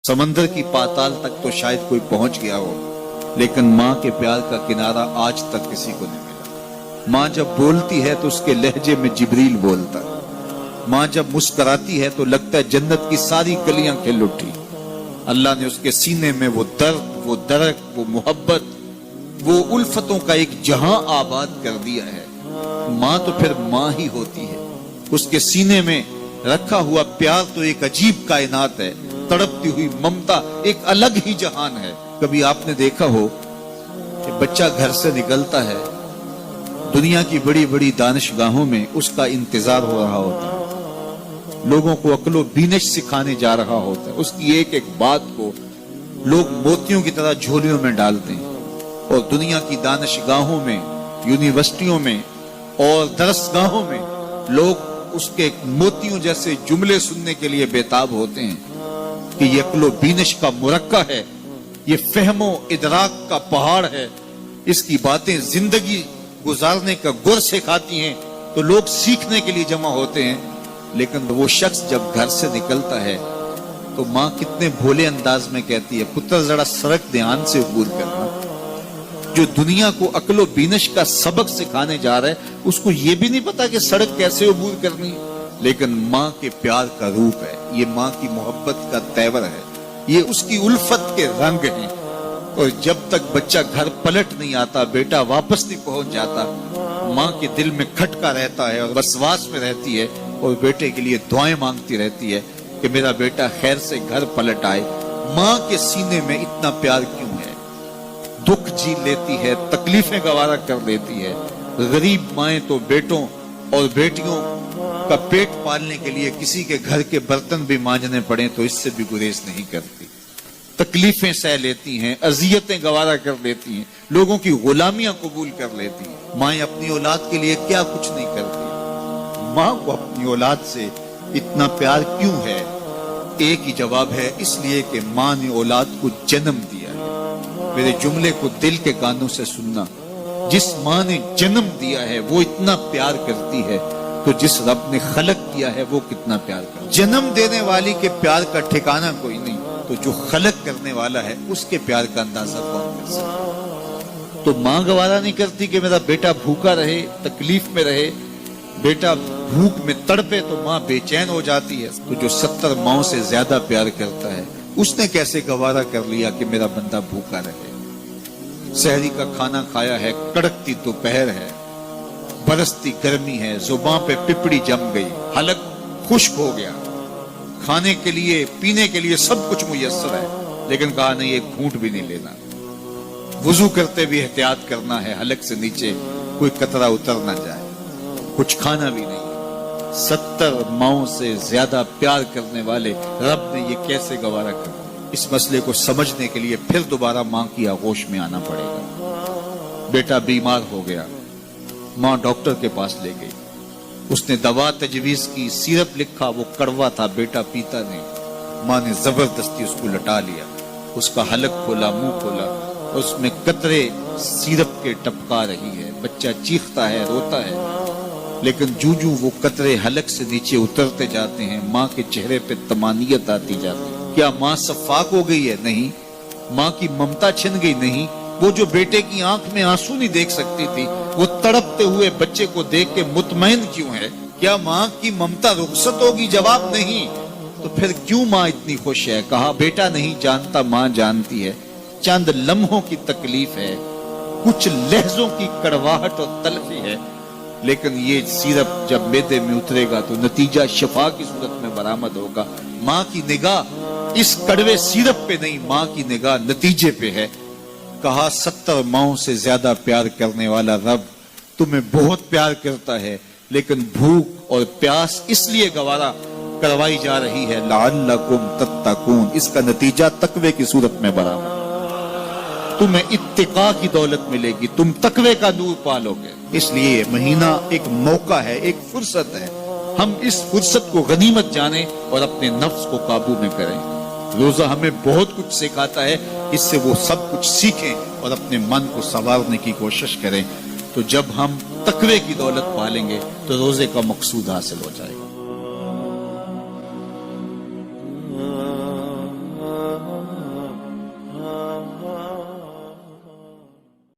समंदर की पाताल तक तो शायद कोई पहुंच गया हो, लेकिन माँ के प्यार का किनारा आज तक किसी को नहीं मिला। माँ जब बोलती है तो उसके लहजे में जिब्रील बोलता है। माँ जब मुस्कुराती है तो लगता है जन्नत की सारी कलियां खिल उठी। अल्लाह ने उसके सीने में वो दर्द, वो दरक, वो मोहब्बत, वो उल्फतों का एक जहां आबाद कर दिया है। माँ तो फिर माँ ही होती है। उसके सीने में रखा हुआ प्यार तो एक अजीब कायनात है। तड़पती हुई ममता एक अलग ही जहान है। कभी आपने देखा हो कि बच्चा घर से निकलता है, दुनिया की बड़ी बड़ी दानिशगाहों में उसका इंतजार हो रहा होता है, लोगों को अक्लो बीनश सिखाने जा रहा होता है, उसकी एक एक बात को लोग मोतियों की तरह झोलियों में डालते हैं। और दुनिया की दानिशगाहों में, यूनिवर्सिटियों में और दरसगाहों में लोग उसके मोतियों जैसे जुमले सुनने के लिए बेताब होते हैं कि ये अक्लो बीनश का मुरक्का है, ये फहमो इदराक का पहाड़ है, इसकी बातें जिंदगी गुजारने का गुर सिखाती हैं। तो लोग सीखने के लिए जमा होते हैं। लेकिन वो शख्स जब घर से निकलता है तो माँ कितने भोले अंदाज में कहती है, पुत्र जरा सड़क ध्यान से अबूर करना। जो दुनिया को अक्लो बीनश का सबक सिखाने जा रहा है, उसको ये भी नहीं पता कि सड़क कैसे अबूर करनी है। लेकिन माँ के प्यार का रूप है, ये माँ की मोहब्बत का तेवर है, ये उसकी उल्फत के रंग हैं। और जब तक बच्चा घर पलट नहीं आता, बेटा वापस नहीं पहुंच जाता, माँ के दिल में खटका रहता है और वसवास में रहती है और बेटे के लिए दुआएं मांगती रहती है कि मेरा बेटा खैर से घर पलट आए। माँ के सीने में इतना प्यार क्यों है? दुख झेल लेती है, तकलीफें गवारा कर लेती है। गरीब माएं तो बेटों और बेटियों का पेट पालने के लिए किसी के घर के बर्तन भी मांजने पड़े तो इससे भी गुरेज नहीं करती। तकलीफें सह लेती हैं, अजियतें गवारा कर लेती हैं, लोगों की गुलामियां कबूल कर लेती हैं। माएं अपनी औलाद के लिए क्या कुछ नहीं करती। माँ को अपनी औलाद से इतना प्यार क्यों है? एक ही जवाब है, इसलिए कि माँ ने औलाद को जन्म दिया है। मेरे जुमले को दिल के कानों से सुनना। जिस माँ ने जन्म दिया है वो इतना प्यार करती है, तो जिस रब ने खलक किया है वो कितना प्यार करता है। जन्म देने वाली के प्यार का ठिकाना कोई नहीं, तो जो खलक करने वाला है उसके प्यार का अंदाजा कौन कर सकता? तो माँ गवारा नहीं करती कि मेरा बेटा भूखा रहे, तकलीफ में रहे, बेटा भूख में तड़पे, तो माँ बेचैन हो जाती है। तो जो 70 माओं से ज्यादा प्यार करता है, उसने कैसे गवारा कर लिया कि मेरा बंदा भूखा रहे? सहरी का खाना खाया है, कड़कती दोपहर है, बरसती गर्मी है, जुबान पे पिपड़ी जम गई, हलक खुश्क हो गया, खाने के लिए पीने के लिए सब कुछ मुयस्सर है, लेकिन कहा नहीं एक घूंट भी नहीं लेना। वुजू करते भी एहतियात करना है, हलक से नीचे कोई कतरा उतर ना जाए, कुछ खाना भी नहीं। 70 माओं से ज्यादा प्यार करने वाले रब ने ये कैसे गवारा कर? इस मसले को समझने के लिए फिर दोबारा माँ की आगोश में आना पड़ेगा। बेटा बीमार हो गया, माँ डॉक्टर के पास ले गई, उसने दवा तजवीज की, सिरप लिखा, वो कड़वा था, बेटा पीता नहीं। माँ ने जबरदस्ती उसको लटा लिया, उसका हलक खोला, मुंह खोला, उसमें कतरे सिरप के टपका रही है। बच्चा चीखता है, रोता है, लेकिन जूं वो कतरे हलक से नीचे उतरते जाते हैं, माँ के चेहरे पे तमानियत आती जाती है। क्या माँ सफाक हो गई है? नहीं। माँ की ममता छिन गई? नहीं। वो जो बेटे की आंख में आंसू नहीं देख सकती थी, वो तड़पते हुए बच्चे को देख के मुतमईन क्यों है? क्या माँ की ममता रुखसत होगी? जवाब नहीं। तो फिर क्यों माँ इतनी खुश है? कहा बेटा नहीं जानता, माँ जानती है। चंद लम्हों की तकलीफ है, कुछ लहजों की कड़वाहट और तलखी है, लेकिन ये सिरप जब मैदे में उतरेगा तो नतीजा शिफा की सूरत में बरामद होगा। माँ की निगाह इस कड़वे सिरप पे नहीं, माँ की निगाह नतीजे पे है। कहा 70 माओं से ज्यादा प्यार करने वाला रब तुम्हें बहुत प्यार करता है, लेकिन भूख और प्यास इसलिए गवारा करवाई जा रही है, लअल्लकुम तत्तकून। इसका नतीजा तकवे की सूरत में बरामद। तुम्हें इत्तिका की दौलत मिलेगी, तुम तकवे का नूर पालोगे। इसलिए महीना एक मौका है, एक फुर्सत है। हम इस फुर्सत को गनीमत जाने और अपने नफ्स को काबू में करें। रोजा हमें बहुत कुछ सिखाता है, इससे वो सब कुछ सीखें और अपने मन को संवारने की कोशिश करें। तो जब हम तकवे की दौलत पालेंगे तो रोजे का मकसूद हासिल हो जाएगा।